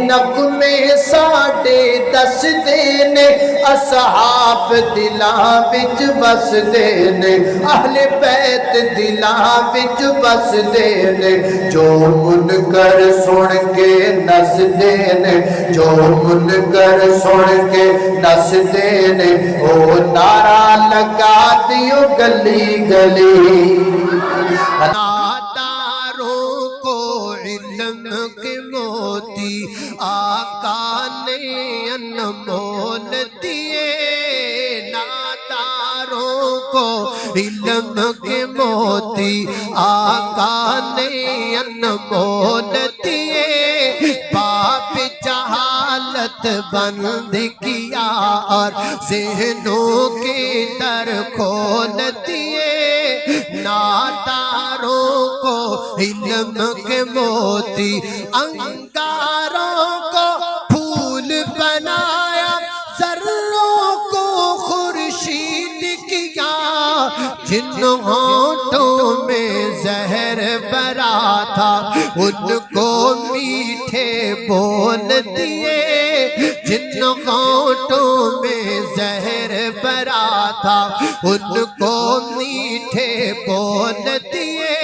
نغمے ساڈے دس نے اصحاب دلاں وچ بس نے اہل بیت دلاں وچ بس نے جو منکر سن کے نس نے جو منکر سن کے نس نے او نعرہ لگا دیو گلی گلی موتی آقا نے انمول دیے ناداروں کو علم کے موتی آقا نے انمول دیے باپ جہالت بند کیا اور ذہنوں کے در کھول دیے ناداروں کو علم کے موتی انگاروں کو پھول بنایا ذروں کو خورشید کیا جن ہونٹوں میں زہر بھرا تھا ان کو میٹھے بول دیے جن ہونٹوں میں زہر بھرا تھا ان کو میٹھے بول دیے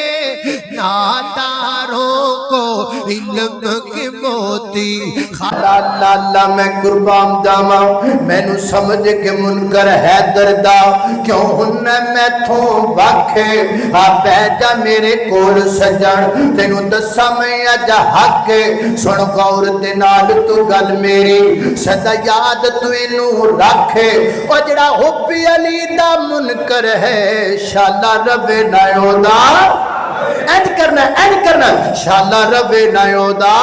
ناداروں کو علم کے موتی اللہ میں قربان جاواں مینوں سمجھ کے منکر ہے دردا کیوں ہن میں تھوں واکھے آ پے جا میرے کول سجن تینوں دساں میں اج حق سن غور دے نال تو گل میری سدا یاد تو اینوں رکھے او جڑا حب علی دا منکر ہے شالا رب نہ اوندا اینج کرنا شالا رب نایودا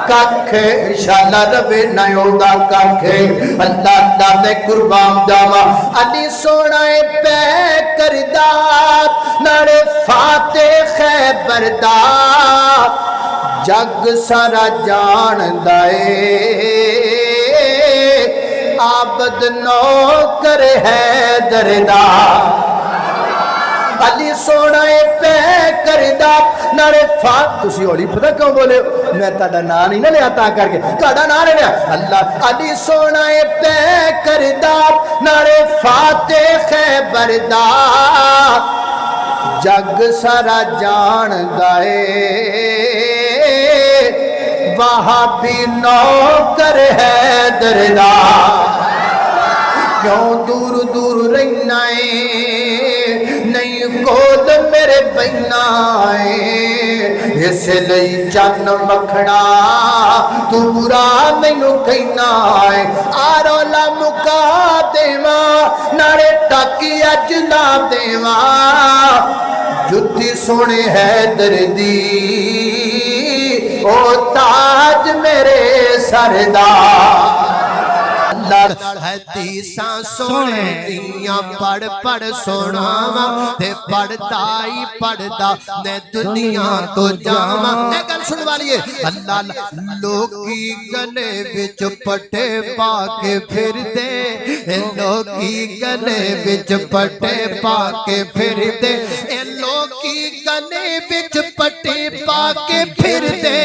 ککھے شالا رب نایودا ککھے اللہ اللہ میں قربان جاواں علی سونا پہ کردا نارے فاتح خیبر دا جگ سارا جاندا اے عابد نوکر ہے دردا علی سونا پہ کردہ نارے فات تسی ہولی پتہ کیوں بولے میں تاڑا نا نہیں نہ لیا تا کر کے تاڑا نا نہیں لیا اللہ علی سونا پہ کردہ نارے فاتح خیبر دا جگ سارا جان دائے وہاں بھی نوکر ہے دردا کیوں دور دور رہنا نہیں کول میرے بہنا اس لئی چن مکھنا تو برا مینوں کہنا آرولا مکا دیواں نارے ٹاکی اج لا دیواں جتی سونے ہے دردی او تاج میرے سردار حدیثاں سونے دیاں پڑھ پڑھ سناواں تے پڑھتا ہی پڑھتا میں دنیا تو جاواں اے گل سن والیے اللہ لوکی گلے وچ پٹے پا کے پھر دے لوکی گلے وچ پٹے پا کے پھر دے لوکی گلے وچ پٹے پا کے پھر دے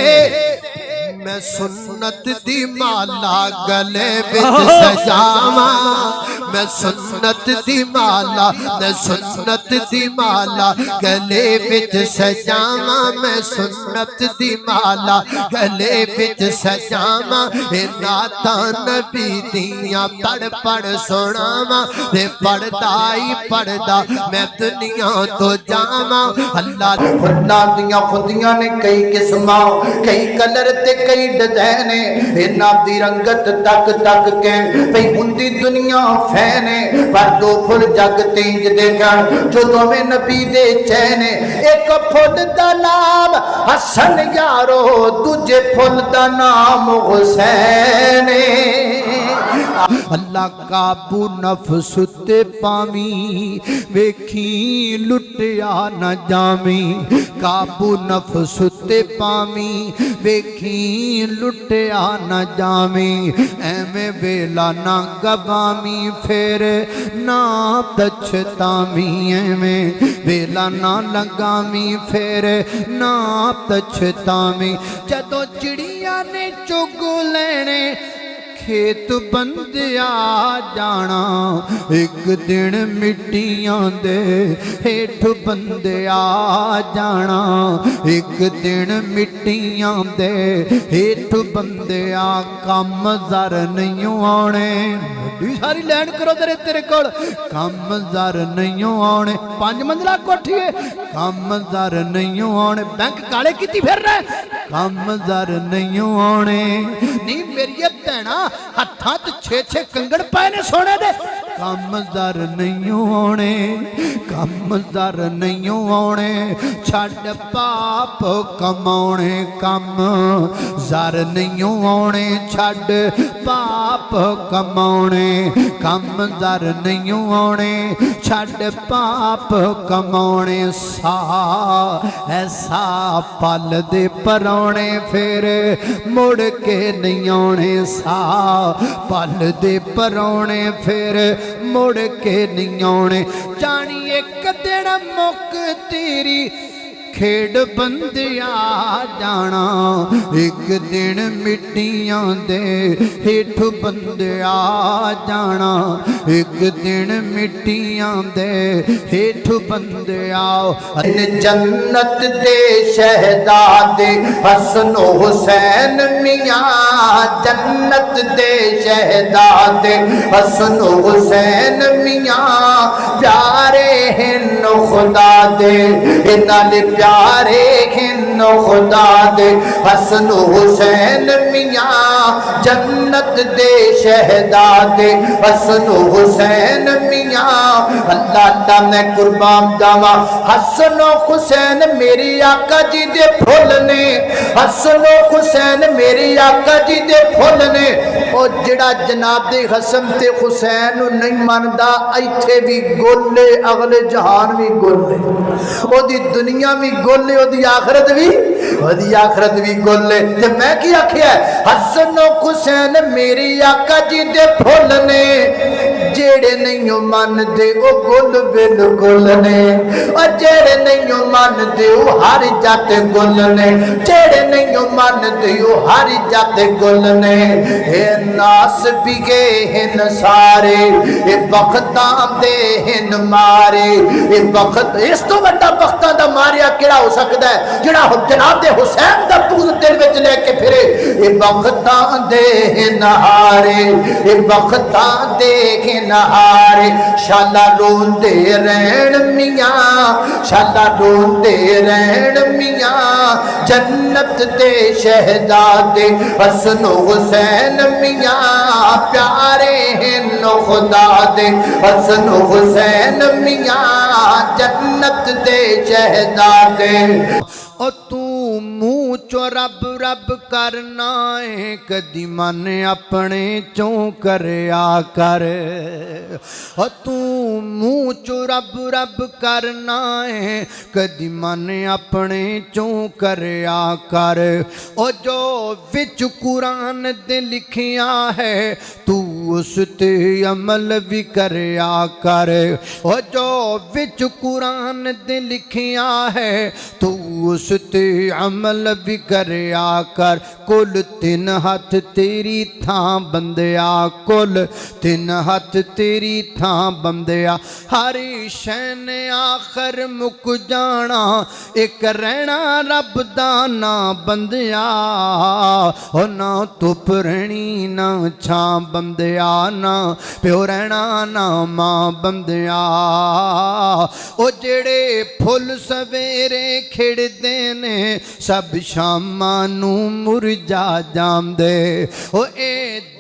میں سنت دی مالا گلے وچ سجاواں میں سنت دی مالا میں سنت دی مالا گلے وچ سجاواں میں سنت دی مالا گلے وچ سجاواں اے نعتاں نبی دیاں پڑھ پڑھ سناواں تے پڑھدا ہی پڑھدا میں دنیا تو جاواں اللہ خدا دیاں خودیاں نے کئی قسماں کئی کلر تے کئی ڈیزائن انہاں دی رنگت تک تک کے پئی ہندی دنیا فینے پر دو پھل جگ تینج دیکھن جو دوویں نبی دے چین ایک پھل دا نام حسن یارو دوجے پھل دا نام حسین اللہ قابو نفس تے پاوی ویکھی لٹیا نہ جاوی قابو نفس تے پاوی ویکھی لٹیا نہ جاوی ایویں ویلا نہ گوامی پھر نہ پچھتاوی ایویں ویلا نہ لگامی پھر نہ پچھتاوی جدوں چڑیاں نے چگ لینے کھیت بندیا جانا ایک دن مٹیاں دے ہیٹھ بندیا جانا ایک دن مٹیاں دے ہیٹھ بندیا کم زر نہیں آنے بڑی ساری لینڈ کرو تیرے کول کم زر نہیں آنے 5 منزلہ کوٹھی ہے کم زر نہیں آنے بینک کالے کیتی پھر رہے کم زر نہیں آنے نہیں میری بھینا ہتھاں تے 6 کنگڑ پائے نے سونے دے کم زر نہیں آنے کم زر نہیں آنے چھڈ پاپ کماؤنے کم زر نہیں آنے چھڈ پاپ کماؤنے کم زر نہیں آنے چھڈ پاپ کماؤنے سا ایسا پل دے پراؤنے پھر مڑ کے نہیں آنے سا پل دے پراؤنے پھر مڑ کے نہیں آنے جانی ایک دن مک تیری کھیڑ بندیا جانا ایک دن مٹیاں دے ہیٹھ بندیا جانا ایک دن مٹیاں دے ہیٹھ بندیا جنت دے شہزادے حسن و حسین میاں جنت دے شہزادے حسن و حسین میاں پیارے ہن خدا دے انہاں پیارے ہن خدا دے حسن و حسین میاں جنت دے شہزادے حسن و حسین میاں اللہ اللہ میں قربان جاواں حسن و حسین میری آقا جی دے پھول نے حسن و حسین میری آقا جی دے پھول نے او جڑا جناب دے حسن تے حسین نہیں مندا ایتھے بھی گولے اگلے جہان بھی گولے او دی دنیا بھی گولے او دی آخرت بھی گولے تے میں کی آکھیا ہے حسن و حسین میری آقا جی دے پھول نے جیڑے نہیں من دے او گل بالکل نے او جیڑے نہیں من دے او ہر جات گل نے جیڑے نہیں من دے او ہر جات گل نے اے ناس بگے ہن سارے اے بختاں دے ہن مارے اے بخت اس تو بڑا بختاں دا ماریا کیڑا ہو سکدا ہے جڑا جناب دے حسین دا پوز دل وچ لے کے پھرے اے بختاں دے ہن ہارے اے بختاں دے ہن ہارے شالا رون دے رہن میاں شالا رون دے رہن میاں جنت دے شہزادے حسن و حسین میاں پیارے ہن خدا دے حسن و حسین میاں جنت دے شہزادے او تو منہ چو رب رب کرنا ہے کدی من اپنے چوں کریا کر او تو منہ چو رب رب کرنا ہے کدی من اپنے چوں کریا کر او جو وچ قرآن دے لکھیا ہے تو اس تے عمل بھی کریا کر او جو وچ قرآن دے لکھیا ہے تو اس تے عمل بھی کریا کر کل 3 ہاتھ تیری تھاں بندیا کل 3 ہاتھ تیری تھاں بندیا ہری شین آخر مک جانا ایک رہنا رب دانا بندیا او نہ تپ رہنی نہ چھاں بندیا نہ پیو رہنا نہ ماں بندیا او جڑے پھل سویرے کھڑ دینے سب شامانوں مرجا جام دے او اے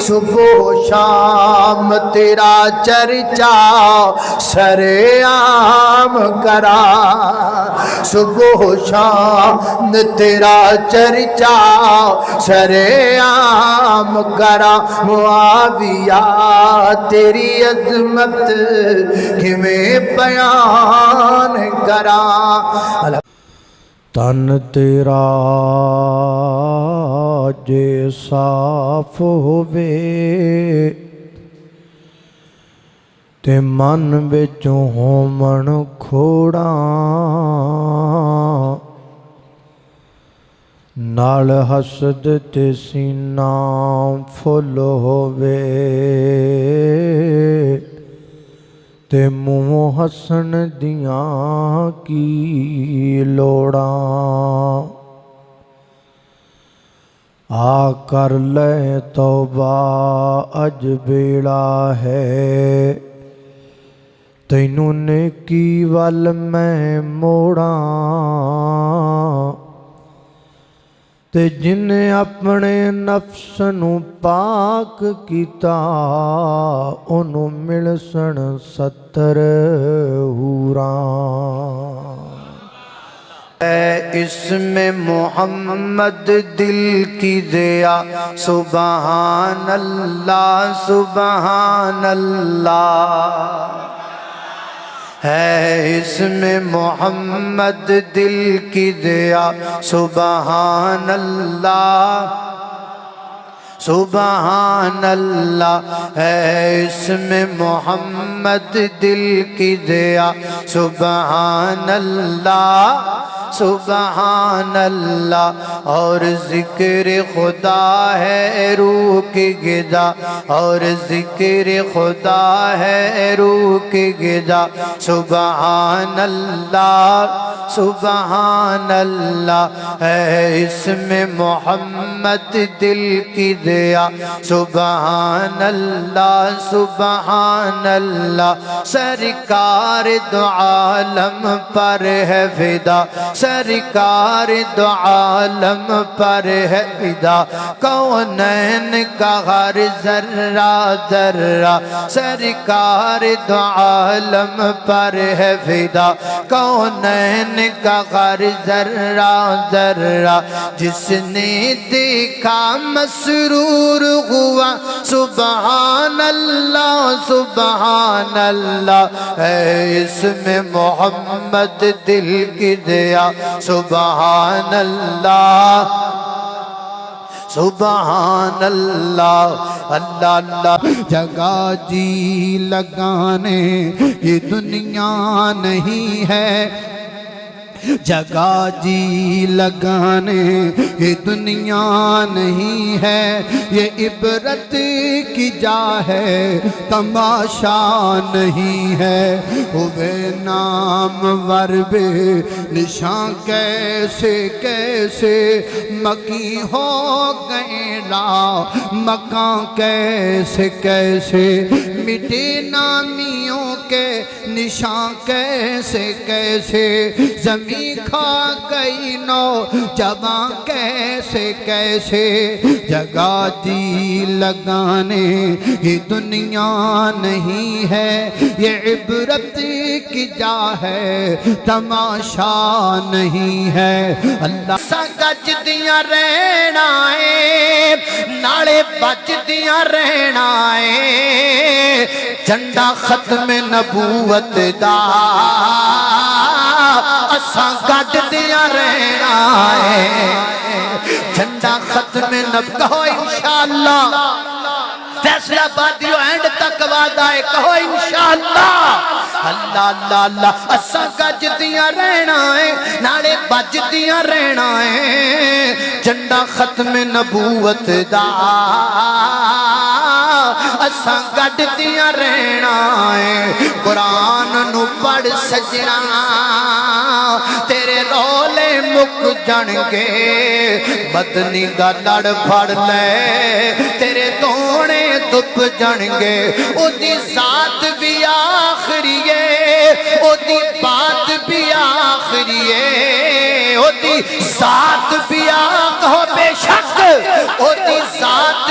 صبح و شام تیرا چرچا سر عام کرا صبح و شام تیرا چرچا سر عام کرا معاویہ تیری عظمت کیویں بیان کرا تن تیرا جے صاف ہووے تے من وچوں ہومن کھوڑاں نال حسد تے سینہ پھل ہووے تے منہ ہسن دیاں کی لوڑاں آ کر لے توبہ اج بیڑا ہے تینوں نیکی ول میں موڑاں تے جن اپنے نفس نو پاک کیتا انہوں ملسن 70 حوراں اے اسم محمد دل کی دیا سبحان اللہ سبحان اللہ ہے اسم محمد دل کی دیا سبحان اللہ سبحان اللہ ہے اسم محمد دل کی دیا سبحان اللہ سبحان اللہ اور ذکر خدا ہے روح کی غذا اور ذکر خدا ہے روح کی غذا سبحان اللہ سبحان اللہ ہے اسم محمد دل کی دیا سبحان اللہ سبحان اللہ سرکار دو عالم پر ہے فدا سرکار دو عالم پر ہے فدا کونین کا ہر ذرہ ذرہ سرکار دو عالم پر ہے فدا کونین کا ہر ذرہ ذرہ جس نے دیکھا مسرور ہوا سبحان اللہ سبحان اللہ ہے اسم محمد دل کی دیا سبحان اللہ سبحان اللہ اللہ اللہ جگہ جی لگانے یہ دنیا نہیں ہے جگہ جی لگانے یہ دنیا نہیں ہے یہ عبرت کی جا ہے تماشا نہیں ہے ہوئے نام وربے نشان کیسے کیسے مکی ہو گئے لا مکان کیسے کیسے مٹے نامیوں کے نشان کیسے کیسے زمین کھا گئی نو جوان کیسے کیسے جگہ جی لگانے یہ دنیا نہیں ہے یہ عبرت کی جا ہے تماشا نہیں ہے اللہ سگج دیاں رہنا ہے نالے بچ دیاں رہنا ہے جھنڈا ختم نبوت دا اساں گڈ دیاں رہنا ہے جھنڈا ختم نبوت کہو انشاءاللہ فیصلہ بادیو اینڈ تک وعدہ ہے کہو انشاءاللہ اللہ اللہ اللہ اساں گج دیاں رہنا ہے نالے بج دیاں رہنا ہے جھنڈا ختم نبوت دا اساں گڈ دیاں رہنا ہے قرآن نو پڑھ سجنا تیرے رولے مک جانگے بدنی دا لڑ پھڑ لے تیرے دونے دب جانگے او دی ذات بھی آخری ہے او دی بات بھی آخری ہے او دی ذات بھی آخری بے شک او دی ذات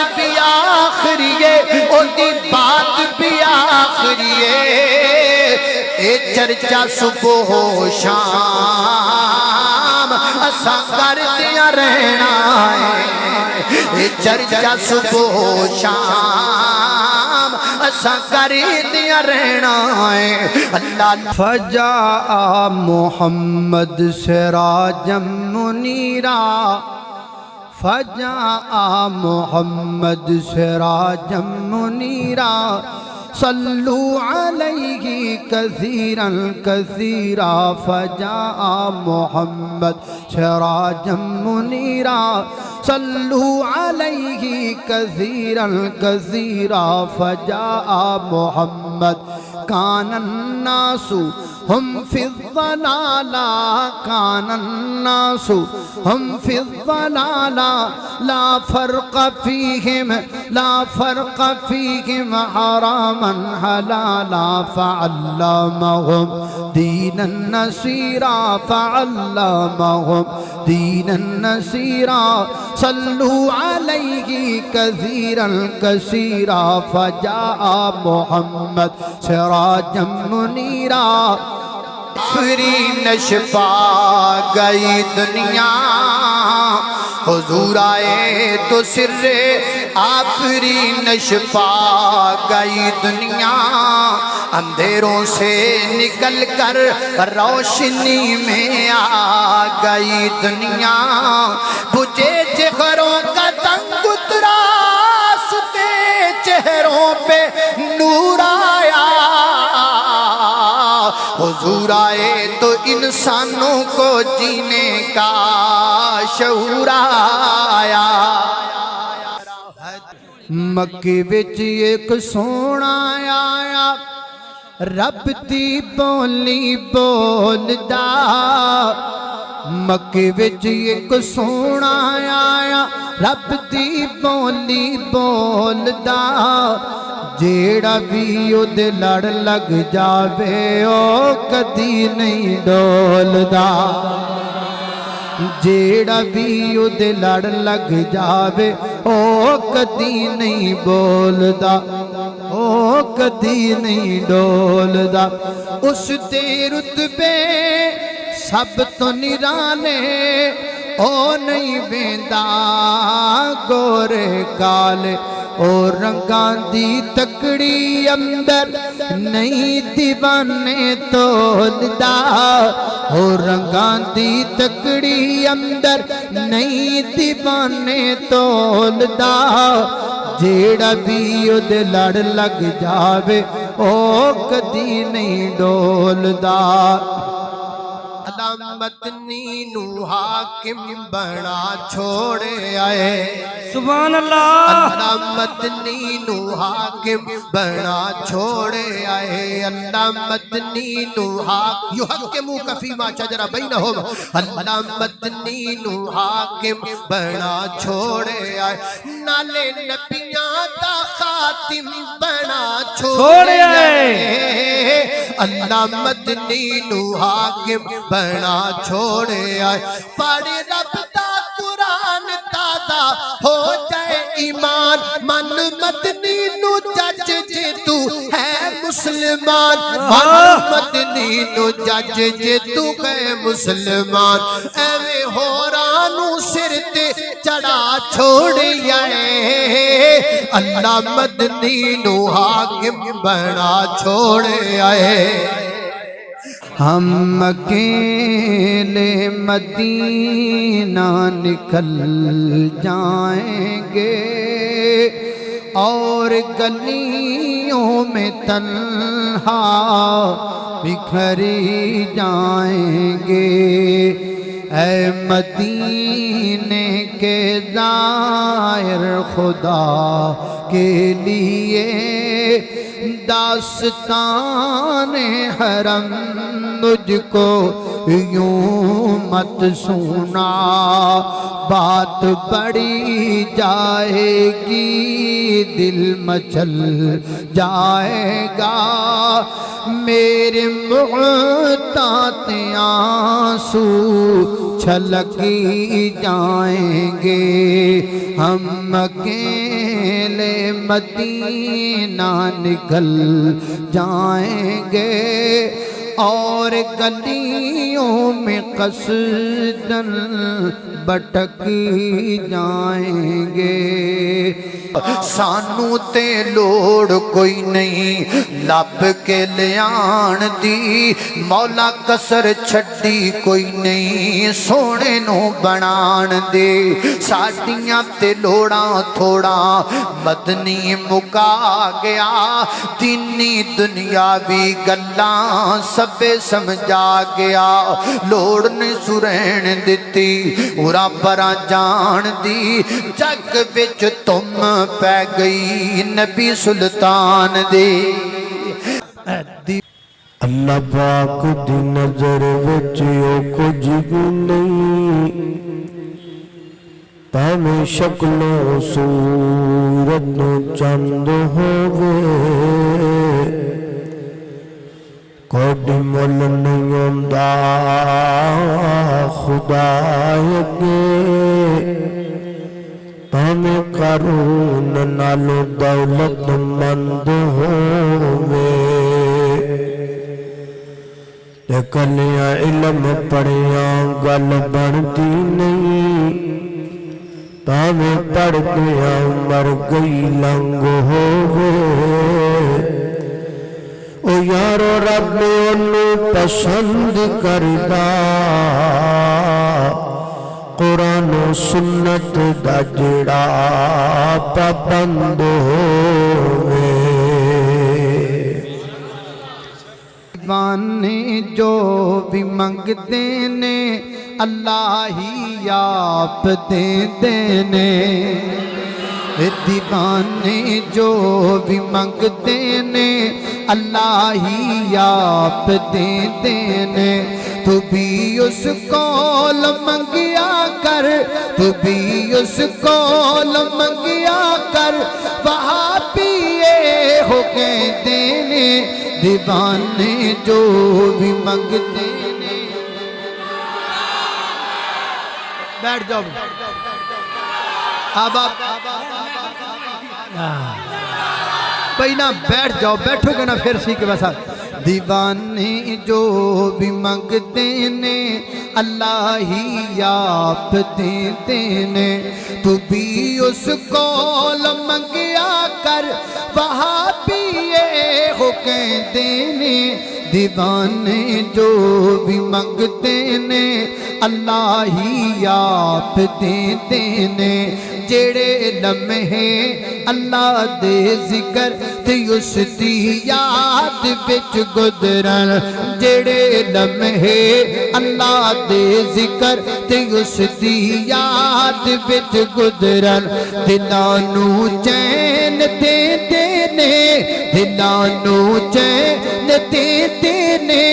آخریے او دی بات بھی آخریے اے چرچا صبح و شام اساں کر دیا رہنا ہے اے چرچا صبح و شام اساں کر دیا رہنا ہے اللہ فجاء محمد سراجا منیرا فجاء محمد سراجا منیرا صلوا علیہ کثیرا کثیرا فجاء محمد سراجا منیرا صلوا علیہ کثیرا کثیرا فجاء محمد کان الناس ہم فی الضلالہ کان الناس ہم فی الضلالہ لا فرق فیہم حراما حلالا فعلمہم دین النصیرا فعلمہم دین النصیرا صلوا علیہ کثیرا کثیرا فجاء محمد سراجا منیرا آفرین شفا گئی دنیا حضور آئے تو سر آفرین شفا گئی دنیا اندھیروں سے نکل کر روشنی میں آ گئی دنیا بجھے چہروں کا تنگ اتراستے چہروں پہ نور آیا حضور آئے تو انسانوں کو جینے کا شعور آیا مکے وچ ایک سونا آیا رب دی بولی بولدا مکے وچ ایک سونا آیا رب دی بولی بولدا جیڑا بھی او دے لڑ لگ جاوے او کدی نہیں ڈولدا جیڑا بھی او دے لڑ لگ جاوے او کدی نہیں بولدا او کدی نہیں ڈولدا اس دے رتبے سب تو نرانے او نہیں ویندا گورے کالے او رنگاں دی تکڑی اندر نہیں دیوانے تولدا او رنگاں دی تکڑی اندر نہیں دیوانے تولدا جیڑا بھی او دے لڑ لگ جاوے او کدی نہیں ڈولدا مدنی نو حاکم بنا چھوڑے آئے سبحان اللہ مدنی نو حاکم بنا چھوڑے آئے اللہ مدنی نو حاکم یحکموک فیما شجر بینہم اللہ مدنی نو حاکم بنا چھوڑے آئے نالے نبیاں دا خاتم بنا چھوڑے آئے اللہ مدنی نو حاکم بنا چھوڑے آئے پڑھ رب دا قرآن تازہ ہو جائے ایمان من مدنی نو جج جے تو ہے مسلمان من مدنی نو جج جے تو ہے مسلمان ایوے ہورانو سر تے چڑھا چھوڑے آئے اللہ مدنی نو حاکم بنا چھوڑے آئے ہم اکیلے مدینہ نکل جائیں گے اور گلیوں میں تنہا بکھری جائیں گے اے مدینے کے زائر خدا کے لیے داستان حرم مجھ کو یوں مت سنا بات بڑی جائے گی دل مچل جائے گا میرے تے آنسو چھلکی جائیں گے ہم اکیلے مدینہ نکل جائیں گے اور گلیوں میں قصداً بٹک جائیں گے سانو تے لوڑ کوئی نہیں لب کے لیان دی مولا کسر چھڈی کوئی نہیں سونے نو بنان دے ساڈیاں تے لوڑاں تھوڑا مدنی مکا گیا دینی دنیاوی گلاں سبے سمجھا گیا لوڑ نے سرین دیتی اورا پرا جان دی جگ وچ تم پہ گئی نبی سلطان دے اللہ پاک دی نظر وچ او کچھ بھی نہیں پاویں شکل و صورت چند ہووے کوئی مل نہیں ہوندا خدا اگے پاویں قارون نالو دولت مند ہووے کلیاں علم پڑھیاں گل بنتی نہیں پاویں پڑھ گیا مر گئی لنگ ہووے او یارو رب انہوں پسند کردا قرآن و سنت دا جڑا پابند ہووے دیوانے جو بھی منگتے نے اللہ ہی آپ دے دینے دیوانے جو بھی منگتے نے اللہ ہی آپ دے دینے تو بھی اس کول منگیا کر تو بھی اس کول منگیا کر وہاں پیے ہو گئے دینے دیوانے جو بھی منگتے نے بیٹھ جاؤ اب بھائی نہ بیٹھ جاؤ بیٹھو گے نا پھر سی کے ویسا دیوانے جو بھی منگتے نے اللہ ہی آپ دیتے نے تو بھی اس کول منگیا کر وہاں پیے ہو کہتے نے دیوانے جو بھی منگتے نے اللہ ہی آپ دیتے نے جڑے لمحے اللہ دے ذکر تے اس دی یاد وچ گزرن جڑے لمحے اللہ دے ذکر تے اس دی یاد وچ گزرن دلاں نوں چین دے دینے دلاں نوں چین دے دینے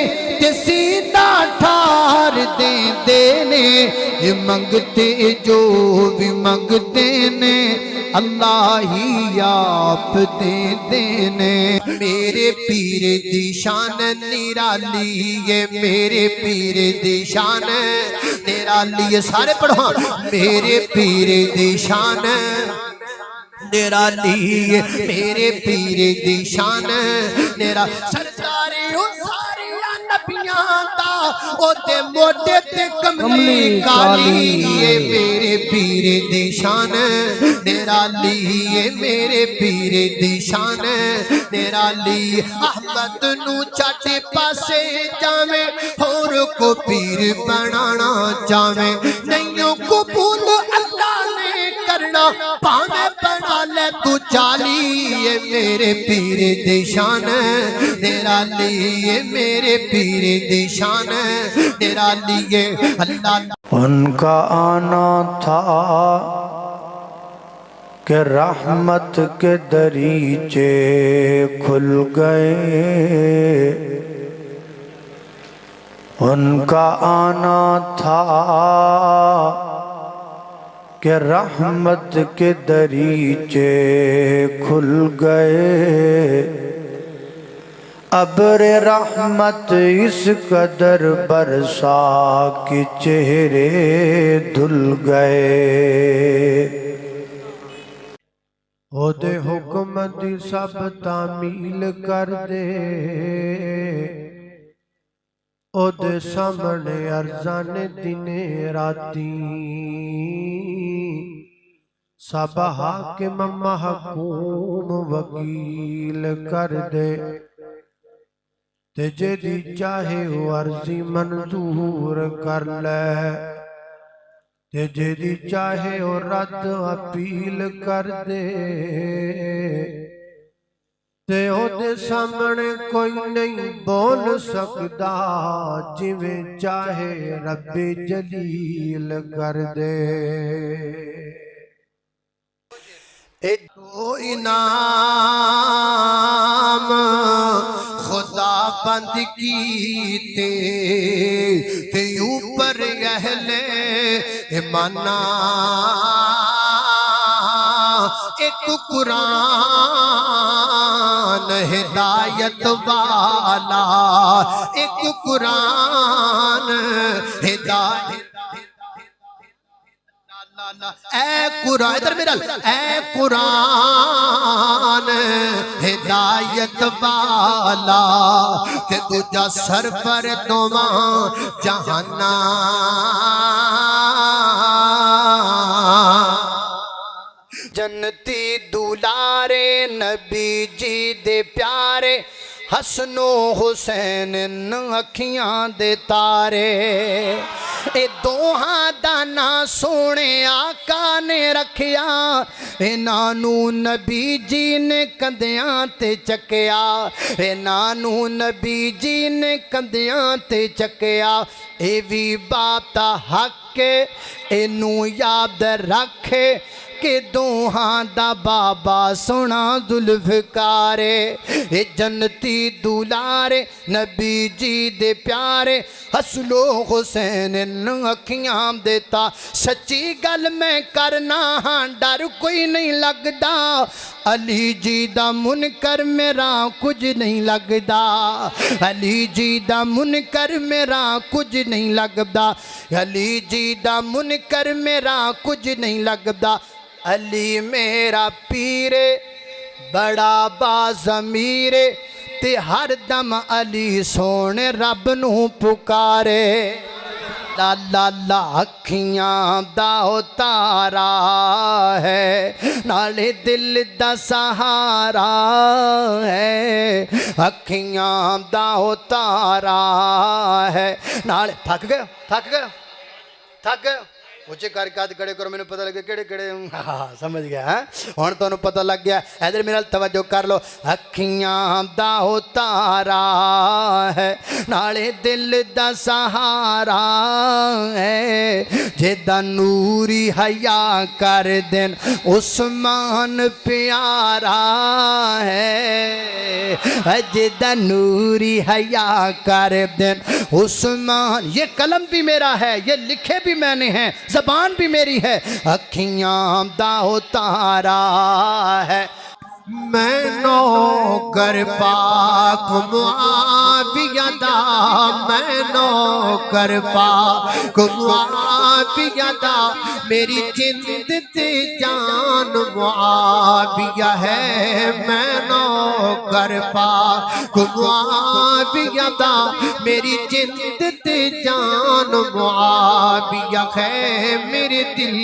تے سینہ ٹھار دے دینے یہ منگتے جو بھی منگتے نے اللہ ہی آپ دے دینے میرے پیر دی شان نرالی یہ میرے پیر دی شان نرالی یہ سارے پڑھو میرے پیر دی شان نرالی یہ میرے پیر دی شان نرالی سرکاری نبیاں دا او تے موٹے تے کملی کالی یہ میرے پیر دی شان نرالی یہ میرے پیر دی شان نرالی احمد نو چاٹے پاسے جاویں اور کو پیر بنانا چاہویں نئیوں قبول اللہ نے کرنا پاویں بنا لے تو چالی یہ میرے پیر دی شان نرالی یہ میرے پیر دی شان نرالی یہ اللہ ان کا آنا تھا کہ رحمت کے دریچے کھل گئے ان کا آنا تھا کہ رحمت کے دریچے کھل گئے ابر رحمت اس قدر برسا کہ چہرے دھل گئے او دے حکم دی سب تعمیل کر دے او دے سامنے ارزان دن راتی سب حاکم محکوم وکیل کر دے تے جدی چاہے وہ عرضی منظور کر لے تے جدی چاہے وہ رد اپیل کر دے تے او دے سامنے کوئی نہیں بول سکدا جویں چاہے رب جلیل کر دے تو انعام خدا بند کیتے تے اوپر اہل ایمانا ایک قرآن ہدایت والا ایک قرآن ہدایت اے قرآن ادھر میرا اے قرآن ہدایت والا تے تجھا سرور دوواں جہانا جنتی دولارے نبی جی دے پیارے حسن و حسین اکھیاں دے تارے اے دوہاں دانا سونے آقا نے رکھیا اے نانو نبی جی نے کندیاں تے چکیا اے نانو نبی جی نے کندیاں تے چکیا اے وی باپ تا حق اے نو یاد رکھے کہ دوہاں دا بابا سونا ذوالفقارے اے جنتی دولارے نبی جی دے پیارے حسن و حسین اکھیاں دیتا سچی گل میں کرنا ہاں ڈر کوئی نہیں لگدا علی جی دا منکر میرا کچھ نہیں لگدا علی جی دا منکر میرا کچھ نہیں لگدا علی جی دا منکر میرا کچھ نہیں لگدا علی میرا پیرے بڑا باضمیرے تے ہر دم علی سونے رب نو پکارے لا لا لا اکھیاں دا تارا ہے نالے دل دا سہارا ہے اکھیاں دا تارا ہے نالے تھک گئے تھک گئے تھک گئے اچھے کارکات کڑے کرو میں نے پتہ لگا کڑے کڑے سمجھ گیا ہے اور تو انہوں پتہ لگ گیا ایدر میرا توجہ کر لو اکھیاں دا تارا ہے نالے دل دا سہارا ہے جیدہ نوری حیاء کر دن عثمان پیارا ہے جیدہ نوری حیاء کر دن عثمان یہ قلم بھی میرا ہے یہ لکھے بھی میں نے ہیں زبان بھی میری ہے اکھیاں دا تارا ہے میں نوکر پاک معاویہ دا میں نوکر پاک معاویہ دا میری جند تے جان معاویہ ہے میں نوکر پاک معاویہ دا میری جند تے جان معاویہ ہے میرے دل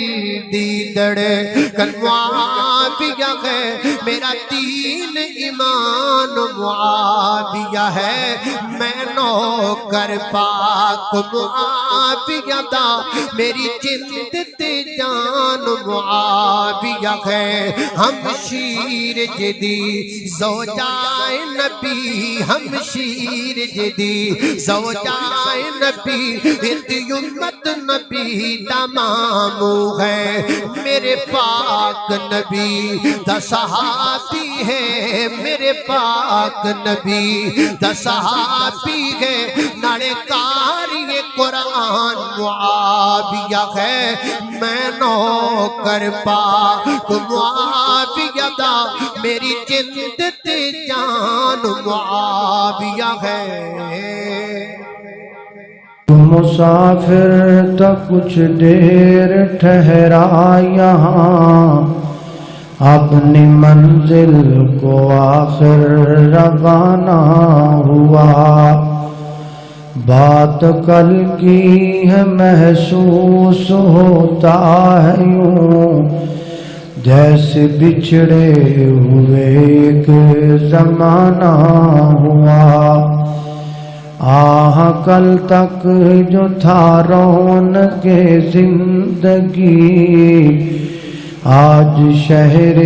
دی دھڑکن معاویہ ہے میرا دین ایمان معاویہ ہے میں نوکر پاک معاویہ دا میری جند تے جان معاویہ ہے ہم شیر جدی زوجائے نبی ہم شیر جدی زوجائے نبی اتنی امت نبی تمامو ہے میرے پاک نبی دا صحابی ہے میرے پاک نبی دا صحابی ہے ناڑے کاری قرآن معاویہ ہے میں نوکر پاک معاویہ دا میری جند تے جان معاویہ ہے مسافر تا کچھ دیر ٹھہرا یہاں اپنی منزل کو آخر روانہ ہوا بات کل کی ہے محسوس ہوتا ہے یوں جیسے بچھڑے ہوئے ایک زمانہ ہوا آہ کل تک جو تھا رونق زندگی آج شہر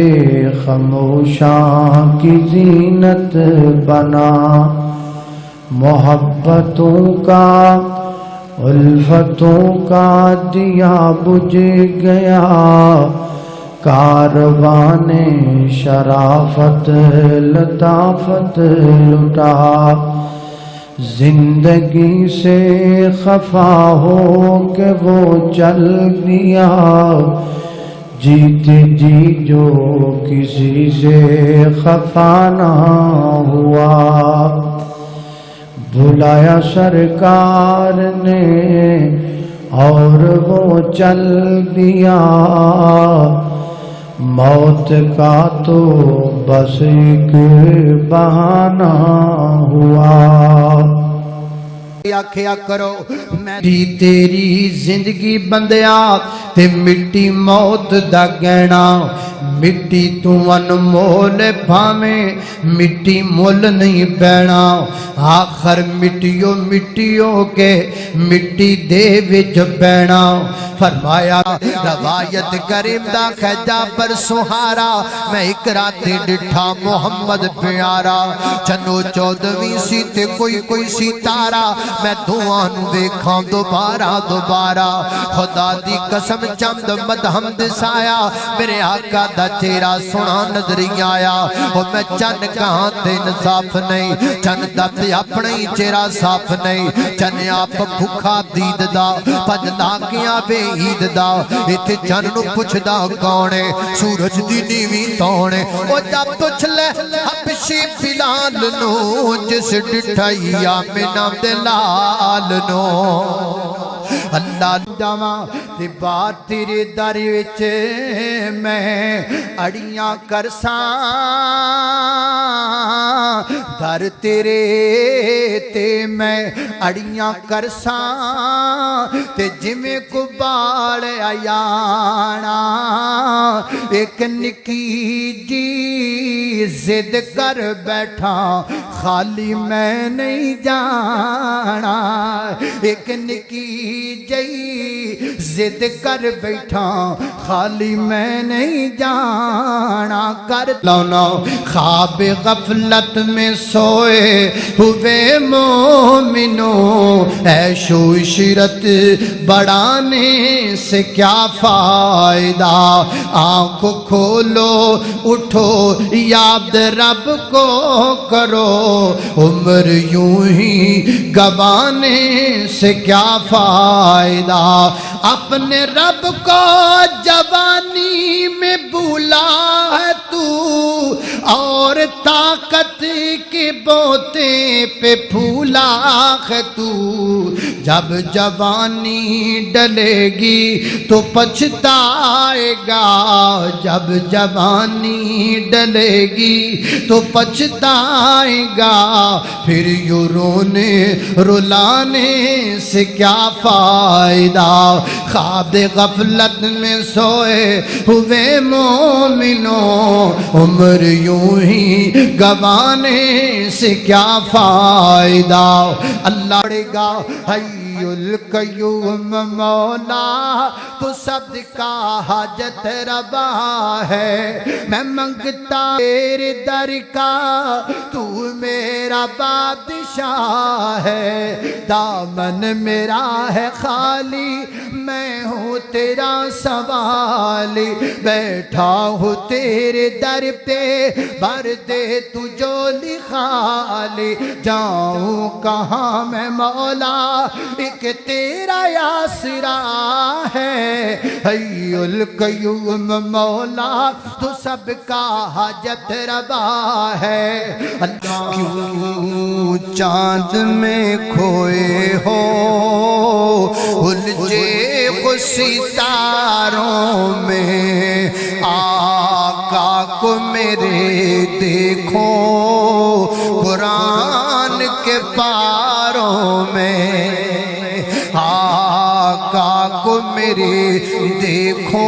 خاموشاں کی زینت بنا محبتوں کا الفتوں کا دیا بجھ گیا کاروان شرافت لطافت لٹا زندگی سے خفا ہو کہ وہ چل دیا جیتے جی جو کسی سے خفا نہ ہوا بلایا سرکار نے اور وہ چل دیا موت کا تو بس ایک بہانہ ہوا آکھیا کرو میں تیری زندگی بندیا تے مٹی موت دا گہنا مٹی تو انمول بھاویں مٹی مول نہیں بہنا آخر مٹیوں مٹیوں کے مٹی دے وچ بہنا فرمایا روایت کریم دا خیجہ پر سہارا میں ایک رات ڈٹھا محمد پیارا چنو چودویں سی تے کوئی ستارہ میں دعا نو دیکھاں دوبارہ خدا دی قسم چند مدہم دسایا میرے آقا دا چہرہ سونا نظری آیا اور میں چند کہاں تے انصاف نہیں چند دا تے اپنے ہی چہرہ صاف نہیں چند آپ بھکھا دید دا پج لاکیاں بے عید دا ایتھے چند نو پوچھ دا کونے سورج دی نیویں تونے او جب پوچھ لے حبشی بلال نو جس ڈٹھائی آمینہ دلال نو اللہ جاواں تے بات تیرے در وچ میں اڑیاں کرساں در تیرے تے میں اڑیاں کرساں تے جمیں کو بال آیانا ایک نکی جی زد کر بیٹھا خالی میں نہیں جانا ایک نکی جی زد کر بیٹھا خالی میں نہیں جانا کر لونا خواب غفلت میں سوئے ہوئے مومنوں عیش و عشرت بڑھانے سے کیا فائدہ آنکھ کھولو اٹھو یاد رب کو کرو عمر یوں ہی گوانے سے کیا فائدہ اپنے رب کو جوانی میں بھولا ہے تو اور طاقت کے بوتے پہ پھولا ہے تو جب جوانی ڈلے گی تو پچھتائے گا جب جوانی ڈلے گی تو پچھتائے گا پھر یوں رونے رلانے سے کیا فائدہ خواب غفلت میں سوئے ہوئے مومنوں عمر یوں ہی گوانے سے کیا فائدہ اللہ پڑے گا حی القیوم مولا تو صدقہ حاجت روا ہے میں منگتا تیرے در کا تو میرا بادشاہ ہے دامن میرا ہے خالی میں ہوں تیرا سوالی بیٹھا ہوں تیرے در پہ بھر دے تو جولی خالی جاؤں کہاں میں مولا ایک تیرا آسرا ہے، حیُّ القیوم مولا تو سب کا حاجت روا ہے۔ اللہ کیوں چاند میں کھوئے ہو الجھے ہو ستاروں میں، آقا کو میرے دیکھو قرآن کے پاروں میں، آقا کو میرے دیکھو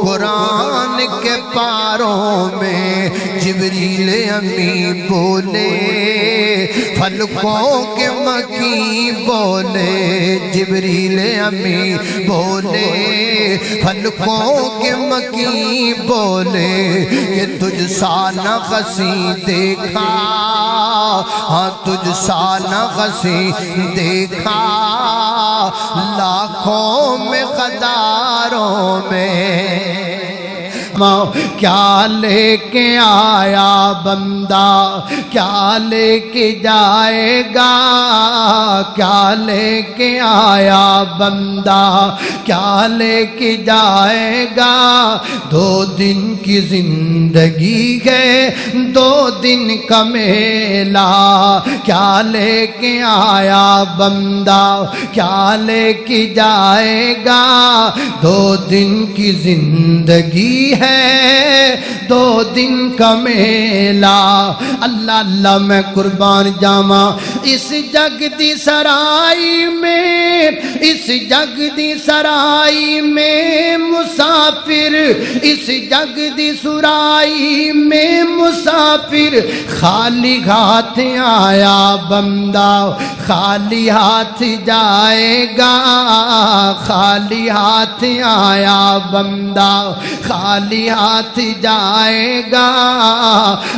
قرآن کے پاروں میں۔ جبریل امی بولے فلکوں کے مکیں بولے، جبریل امی بولے فلکوں کے مکیں بولے کہ تجھ سا نہ غسی دیکھا، ہاں تجھ سا نہ غسی دیکھا لاکھوں میں غداروں میں۔ کیا لے کے آیا بندہ کیا لے کے جائے گا، کیا لے کے آیا بندہ کیا لے کے جائے گا، 2 دن کی زندگی ہے 2 دن کا میلہ، کیا لے کے آیا بندہ کیا لے کے جائے گا، 2 دن کی زندگی ہے 2 دن کا میلہ۔ اللہ اللہ میں قربان جاواں اس جگ دی سرائی میں، اس جگ دی سرائی میں مسافر، اس جگ دی سرائی میں مسافر، خالی ہاتھ آیا بندہ خالی ہاتھ جائے گا، خالی ہاتھ آیا بندہ خالی ہاتھ جائے گا۔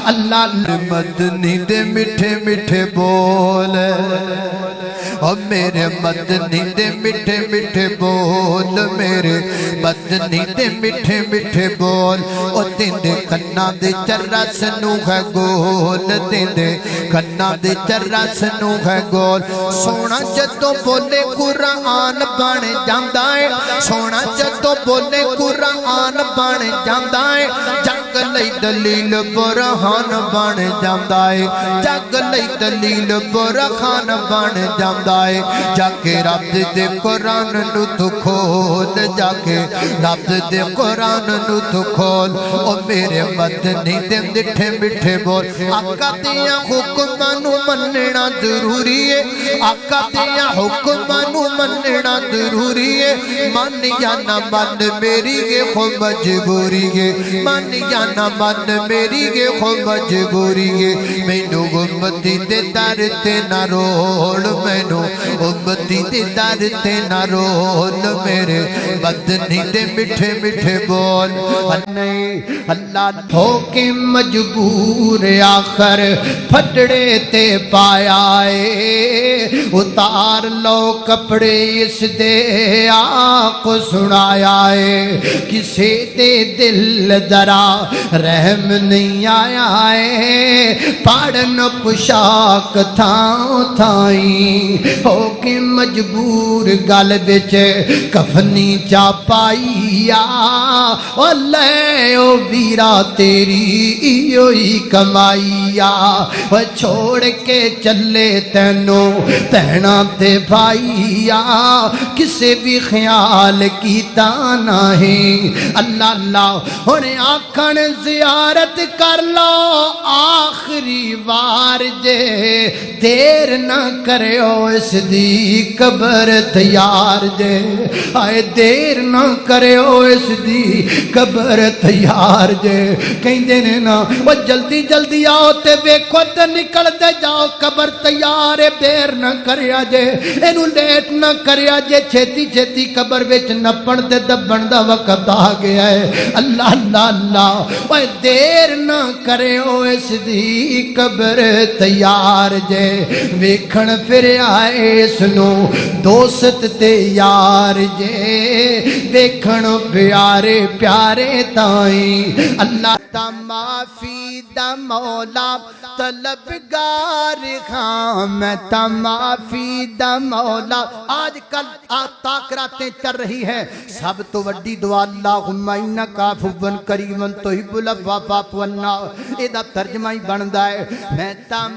اللہ مدنی دے میٹھے میٹھے بول، اور میرے مدنی دے میٹھے میٹھے بول، میرے مدنی دے میٹھے میٹھے بول، اور تیندے کنا دے چرس نو ہے گول، تیندے کنا دے چرس نو ہے گول۔ سونا جدو بولے قرآن بن جاندا ہے، سونا جدو بولے قرآن بن جاندا ہے، جگ لئی دلیل برہان بن جاندا ہے، جگ لئی دلیل برہان بن جاندا ہے۔ جا کے رب دے قرآن نو تو کھول، جا کے رب دے قرآن نو تو کھول، او میرے مدنی دے میٹھے میٹھے بول۔ آقا دیاں حکماں نو مننا ضروری ہے، آقا دیاں حکماں نو مننا ضروری ہے، من یا نہ من میری گے خو مجبوری گے، من یا نہ من میری گے خو مجبوری گے۔ مینو امتی دے در تے نہ رول، مینو امتی دے در تے نہ رول، میرے مدنی دے میٹھے میٹھے بول۔ اللہ ہو کے مجبور آخر پھٹڑے تے پایا اے، اتار لو کپڑے اس دے آق سنایا اے، کسے دے دل درا رحم نہیں آیا اے، پاڑن پشاک تھاں تھائیں ہو کے مجبور گل بچ کفنی چا پائیا، او لے او ویرا تیری ایوئی کمائیا، او چھوڑ کے چلے تینوں پہنا تے بھائیا، کسے بھی خیال کیتا نہیں۔ اللہ اللہ انہیں آکھن زیارت کر لو آخری وار جے، دیر نہ کریو اس دی قبر تیار جے، آئے دیر نہ کریو اس دی قبر تیار جے۔ کہیں دینے نا وہ جلدی جلدی آؤ تے ویکھو تے نکل دے جاؤ، قبر تیار ہے، دیر نہ کریا جے، اینو لیٹ نہ کریا جے، چھیتی چھیتی قبر وچ نپن تے دبن دا وقت آ گیا ہے۔ اللہ اللہ اللہ اوے دیر نہ کریو اس دی قبر تیار جے، ویکھن پھر آئے اس نو دوست تے یار جے، ویکھن پیارے پیارے تائیں اللہ معافی دا مولا طلبگار ہاں، میں معافی دا مولا. آج کل تاکراتیں چل رہی ہے، سب تو وڈی دعا اللہم انکا عفو کریم تحب العفو فاعف عنا، ایدہ ترجمہ ہی بندا ہے میں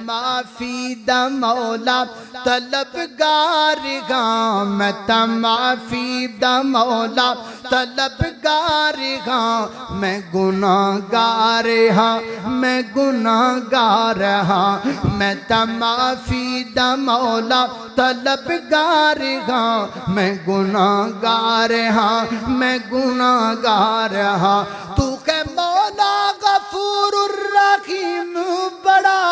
معافی دا مولا طلبگار ہاں، میں معافی دا مولا طلبگار ہاں، میں گناہگار ہاں، میں گناہگار ہاں، میں معافی دا مولا طلبگار ہاں، میں گناہگار ہاں، میں گناہگار ہاں. تو کہ مولا غفور الرحیم بڑا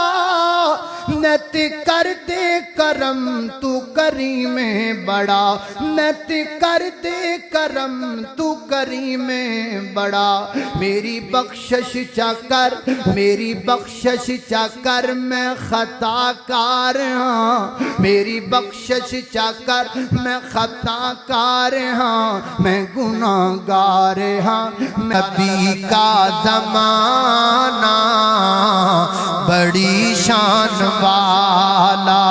نت کر دے کرم تو کریم بڑا، نت کر دے کرم تو کریم بڑا. میری بخشش چا کر، میری بخشش چا کر، میں خطا کار ہاں، میری بخشش چا کر، میں خطا کار ہاں، میں گناہگار ہاں. نبی کا زمانہ بڑی شان والا،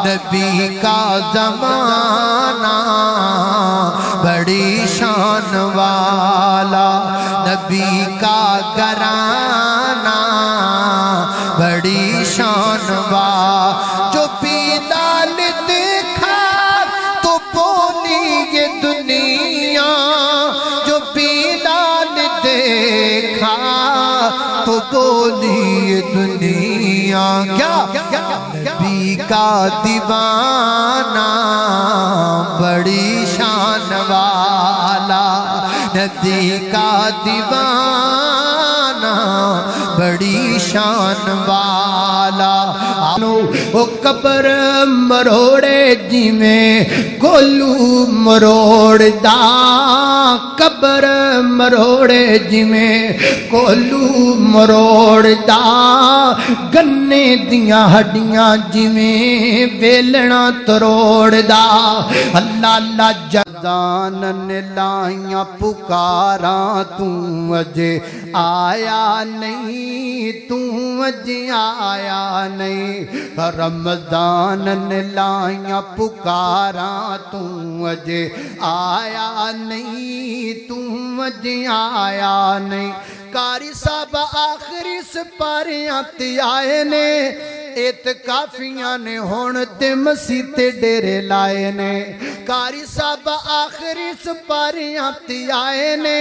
نبی کا زمانہ بڑی شان والا، نبی کا گھرانہ بڑی شان والا. جو بلال دیکھا تو بولی یہ دنیا، جو بلال دیکھا تو بولی یہ دنیا. کیا نبی کا دیوانہ بڑی شان والا، نبی کا دیوانہ بڑی شان والا. وہ قبر مروڑے جی میں گولو مروڑ دا، قبر مروڑے جی میں گولو مروڑ دا، گنے دیاں ہڈیاں جی میں ویلنا تروڑ دا. اللہ اللہ جدان نے لائیاں پکاراں توں اجے آیا نہیں، توں اجے آیا نہیں. رمضان نے لائیاں پکاراں توں اجے آیا نہیں، توں اجے آیا نہیں. قاری صاحب آخری سپاریاں تے آئے نے، اعتکافیاں نے ہون تے مسیح تے ڈیرے لائے نے. قاری صاحب آخری سپاریاں تے آئے نے،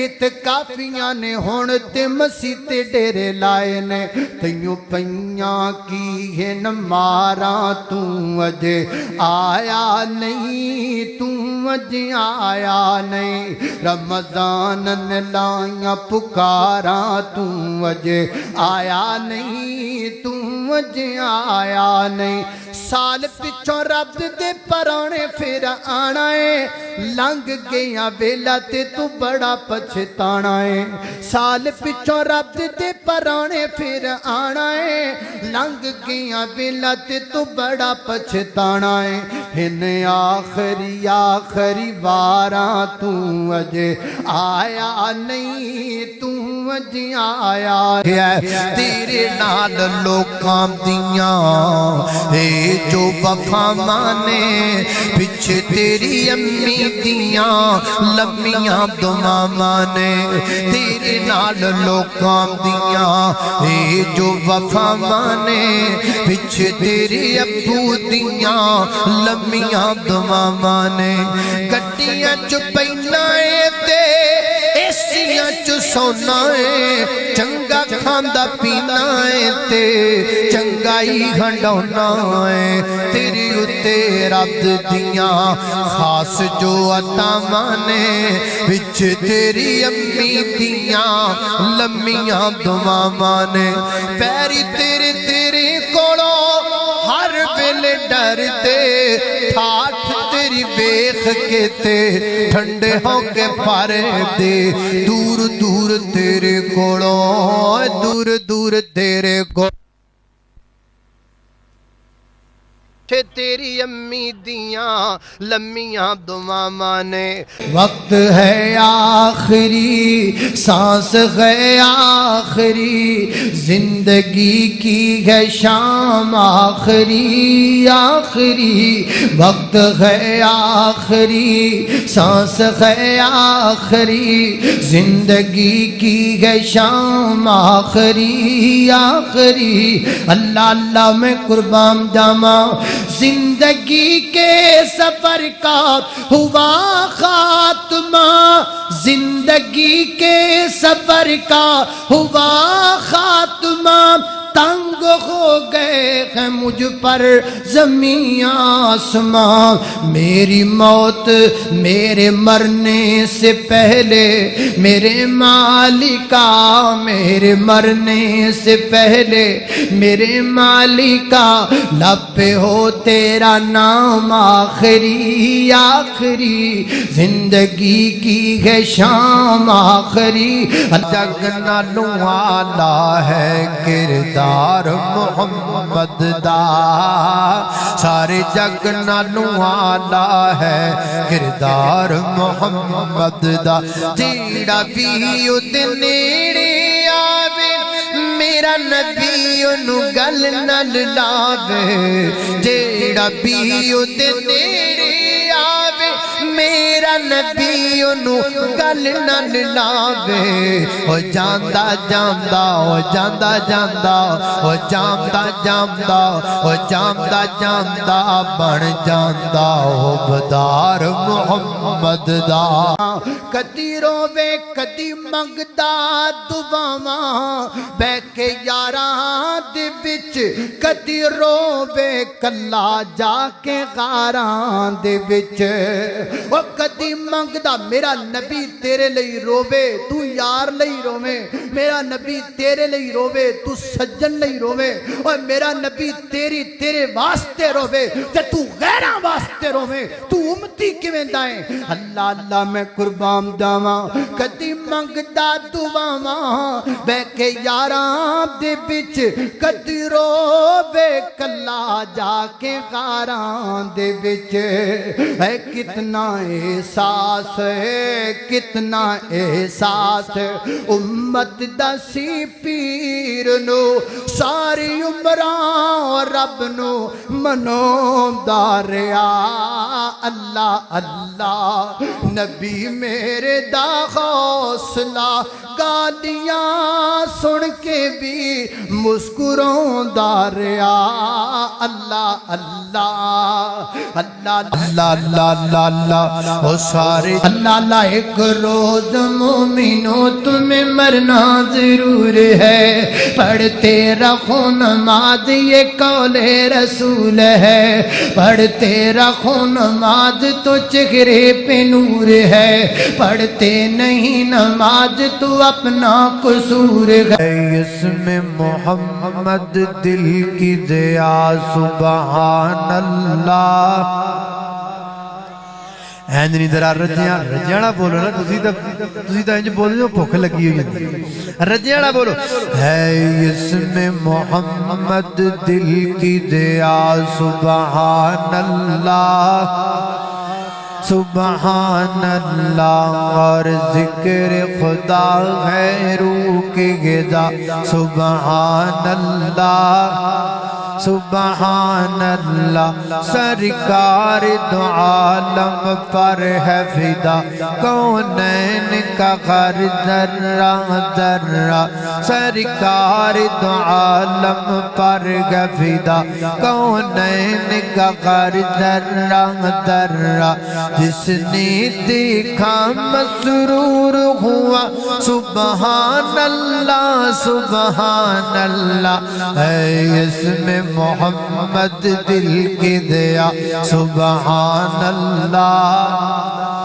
اعتکافیاں نے ہون تے مسیح تے ڈیرے لائے نے. تیوں پئیاں کی ہے نماراں توں اجے آیا نہیں، توں اجے آیا نہیں. رمضان نے لائیاں پکاراں توں اجے آیا نہیں، توں اجے آیا نہیں. سال پچھوں رب دے پرانے پھر آنا ہے، لنگ گیا ویلا تے تو بڑا پچھتانا ہے. سال پچھوں رب دے پرانے پھر آنا ہے، لنگ گیا ویلا تے تو بڑا پچھتانا ہے. ہن آخری آخری واراں توں اجے آیا نہیں، توں اجے آیا ہے. تیرے نال لوکاں دیاں اے جو وفا مانے، پچھے تیری امی دیاں لمیاں دعا مانے. تیرے نال لوکاں دیاں اے جو وفا مانے، پچھے تیری ابو دیاں لمیاں دعا مانے. گڈیاں چ پہنا ہے تے ایسیاں چ سونا ہے، چنگا کھاندا پینا ہے تے چنگائی ہنڈونا ہے. تیری اتے رب دیاں خاص جو عطا مانے، وچ تیری امی دیاں لمیاں دعا مانے. پیری تیرے تیرے کولو ہر ویلے ڈر دے، ٹھاٹھ تیری ویکھ کے تے ٹھنڈے ہو کے پر دے. دور دور تیرے کولو، دور دور تیرے کولو تے تیری امی دیاں لمیاں دعاواں نے وقت ہے آخری سانس ہے آخری زندگی کی ہے شام آخری آخری وقت ہے آخری سانس ہے آخری زندگی کی ہے شام آخری آخری اللہ اللہ میں قربان جاواں زندگی کے سفر کا ہوا خاتمہ زندگی کے سفر کا ہوا خاتمہ تنگ ہو گئے ہیں مجھ پر زمین آسمان میری موت میرے مرنے سے پہلے میرے مالکا میرے مرنے سے پہلے میرے مالکا لب پہ ہو تیرا نام آخری آخری زندگی کی ہے شام آخری جگ نالوں والا ہے کردار محمد دا سارے جگ نالوں والا ہے کردار محمد دا جیڑا بھی اُتے نیڑے آوے میرا نبی انہوں گل نل لاوے جیڑا بھی اُتے نیڑے آوے میرا نبی انہوں گل نل لاوے او جاندہ جاندہ او جاندہ جاندہ او جاندہ جاندہ او جاندہ جاندہ بن جاندہ او بدار محمد دا کدی روے کدی منگدا دعاواں بہ کے یاراں دے وچ کدی روے کلا جا کے غاراں دے وچ او کدی منگدا میرا نبی تیرے لئی روے تو یار لئی روے میرا نبی تیرے لئی روے تو سجن لئی روے اور میرا نبی تیرے واسطے روے تے تو غیراں واسطے روے تو امتی کیویں دائیں اللہ اللہ میں قربان جاواں کدی منگدا دعاواں بہ کے یاراں دے وچ کدی روے کلا جا کے غاراں دے وچ ہے کتنا احساس ہے کتنا احساس ہے امت دا سی پیر نو ساری عمراں رب نو منو داریا اللہ اللہ نبی میرے دا حوصلہ گالیاں سن کے بھی مسکروں داریا اللہ اللہ اللہ اللہ اللہ اللہ اللہ وہ سارے اللہ اللہ ایک روز مومنوں تمہیں مرنا ضرور ہے پڑھتے رکھو نماز یہ قول رسول ہے پڑھتے رکھو نماز تو چہرے پہ نور ہے پڑھتے نہیں نماز تو اپنا قصور ہے اس میں محمد دل کی دیا سبحان اللہ اینج نہیں درار رجیانا بولو نا تسی تا اینج بولو جو بھوک لگی ہوئی رجیانا بولو ہے اس میں محمد دل کی دیا سبحان اللہ سبحان اللہ اور ذکر خدا ہے روح کی غذا سبحان اللہ سبحان اللہ سرکار دو عالم پر ہے فدا کونین کا غر ذرہ ذرہ سرکار دو عالم پر ہے فدا کونین کا غر ذرہ ذرہ جس نے دیکھا مسرور ہوا سبحان اللہ سبحان اللہ ہے اس میں محمد دل کی دیا سبحان اللہ